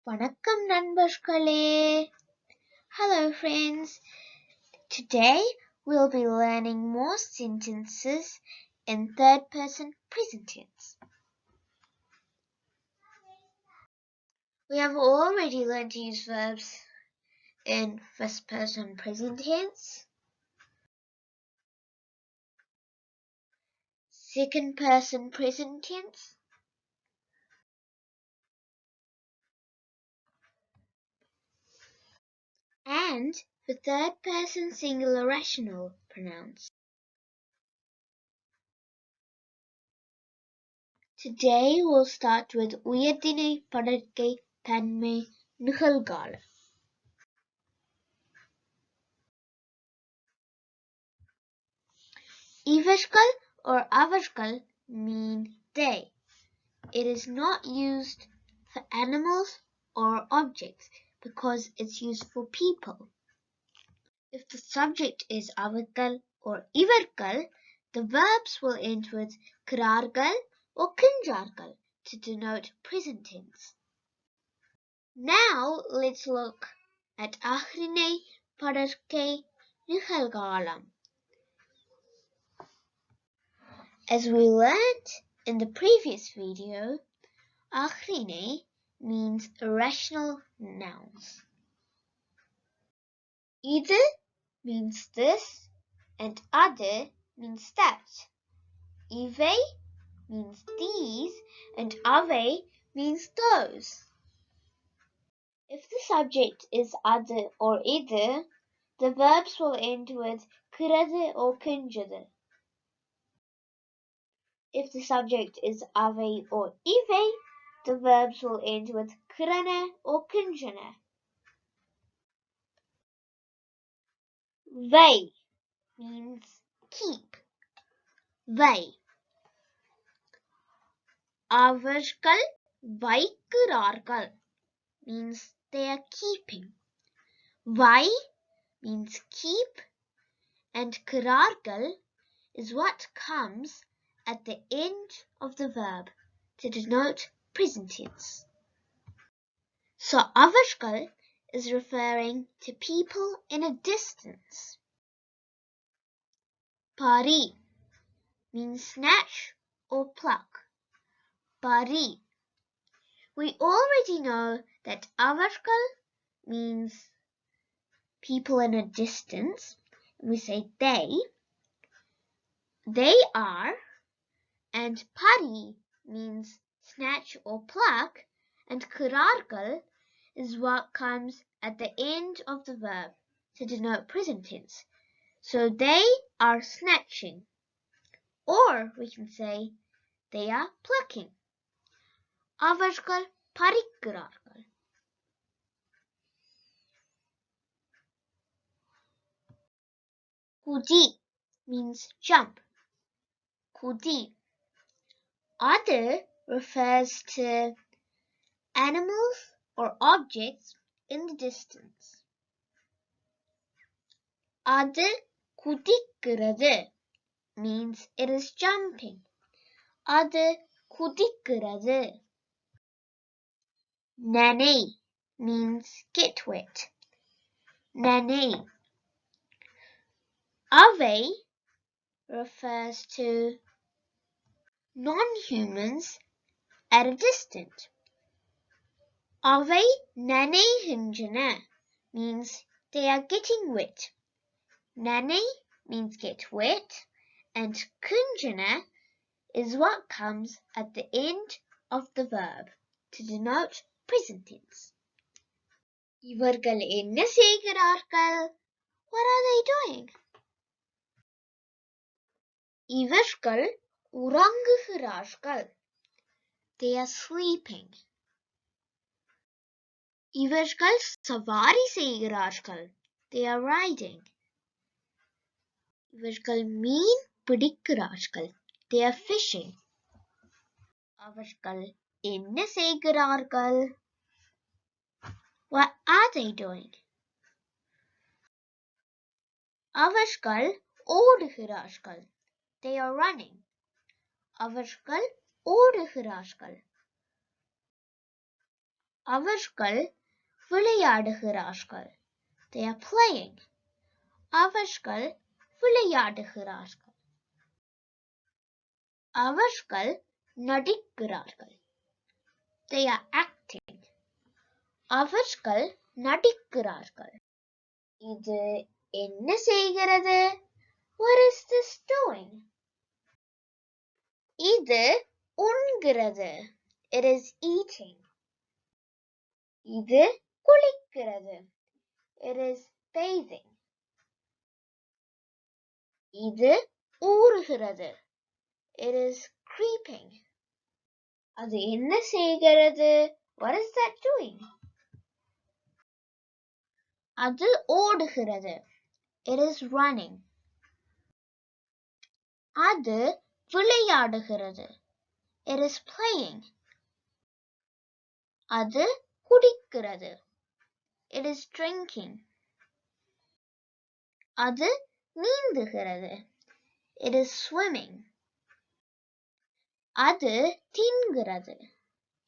வணக்கம் நண்பர்களே. Hello friends. Today we'll be learning more sentences in third person present tense. We have already learned to use verbs in first person present tense, second person present tense, and the third person singular rational pronouns. Today we'll start with உயர்திணை படர்க்கை தன்மை நிகழ்காலம். இவர்கள் or அவர்கள் mean they. It is not used for animals or objects because it's used for people. If the subject is அவர்கள் or இவர்கள், the verbs will end with கிறார்கள் or கின்றார்கள் to denote present tense. Now let's look at அஃறிணை படர்க்கை நிகழ்காலம். As we learned in the previous video, அஃறிணை means irrational nouns. இது means this and other means that. இவை means these and அவை means those. If the subject is other or either, the verbs will end with கிறது or கின்றது. If the subject is அவை or இவை, the verbs will end with கிறன or கின்றன. Why means keep. வை. அவர்கள் வைக்கிறார்கள் means they are keeping. Why means keep and கிறார்கள் is what comes at the end of the verb to denote present tense. So அவர்கள் is referring to people in a distance. Pari means snatch or pluck. Pari. We already know that அவர்கள் means people in a distance. We say they. They are. And pari means snatch or pluck. And கிறார்கள் is what comes at the end of the verb to denote present tense. So they are snatching. Or we can say they are plucking. அவர்கள் பறிக்கிறார்கள். குதி means jump. குதி. Other refers to animals or objects in the distance. அது குதிக்கிறது means it is jumping. அது குதிக்கிறது. நனை means get wet. நனை. அவை refers to non-humans at a distance. அவை நனைகின்றன means they are getting wet. நனை means get wet and கின்றன is what comes at the end of the verb to denote present tense. இவர்கள் என்ன செய்கிறார்கள்? What are they doing? இவர்கள் உறங்குகிறார்கள். They are sleeping. இவர்கள் சவாரி செய்கிறார்கள். They are riding. இவர்கள் மீன் பிடிக்கிறார்கள். They are fishing. அவர்கள் என்ன செய்கிறார்கள்? What are they doing? அவர்கள் ஓடுகிறார்கள். They are running. அவர்கள் ஓடுகிறார்கள். அவர்கள் விளையாடுகிறார்கள். They are playing. அவர்கள் விளையாடுகிறார்கள். அவர்கள் நடிக்கிறார்கள். They are acting. அவர்கள் நடிக்கிறார்கள். இது என்ன செய்கிறது? What is this doing? இது உண்கிறது. It is eating. இது குளிக்கிறது. It is bathing. இது ஊறுகிறது. It is creeping. அது என்ன செய்கிறது? What is that doing? அது ஓடுகிறது. It is running. அது விளையாடுகிறது. It is playing. அது குடிக்கிறது. It is drinking. அது நீந்துகிறது. It is swimming. அது தின்கிறது.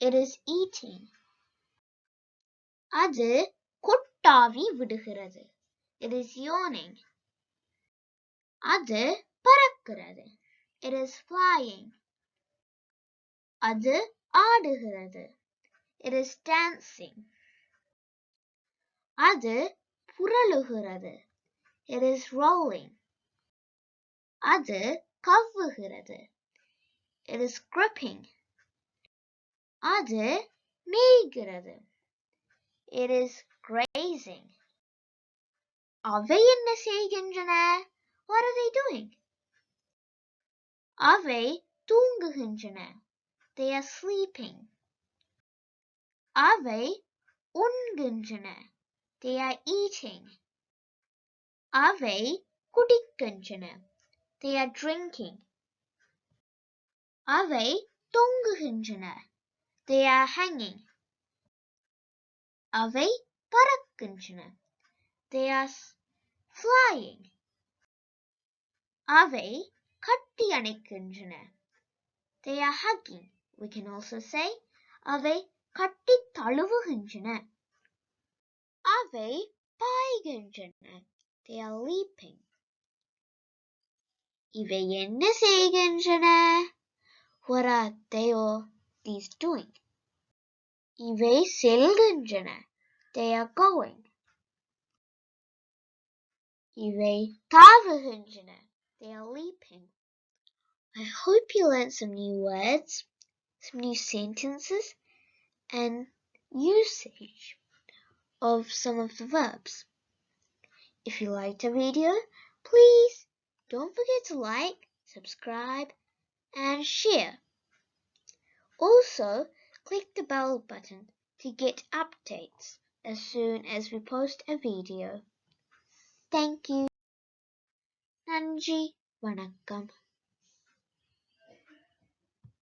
It is eating. அது கொட்டாவி விடுகிறது. It is yawning. அது பறக்கிறது. It is flying. அது ஆடுகிறது. It is dancing. அது புரளுகிறது. It is rolling. அது கவ்வுகிறது. It is gripping. அது மேய்கிறது. It is grazing. அவை என்ன செய்கின்றன? What are they doing? அவை தூங்குகின்றன. They are sleeping. அவை உண்கின்றன. They are eating. அவை குடிக்கின்றன. They are drinking. அவை தொங்குகின்றன. They are hanging. அவை பறக்கின்றன. They are flying. அவை கட்டி அணைக்கின்றன. They are hugging. We can also say அவை கட்டி தழுவுகின்றன. அவை பாய்கின்றன. They are leaping. இவை என்ன செய்கின்றன? What are these doing? இவை செல்கின்றன. They are going. இவை தாவுகின்றன. They are leaping. I hope you learned some new words, some new sentences, and usage of some of the verbs. If you liked the video, please don't forget to like, subscribe, and share. Also, click the bell button to get updates as soon as we post a video. Thank you. நன்றி, வணக்கம்.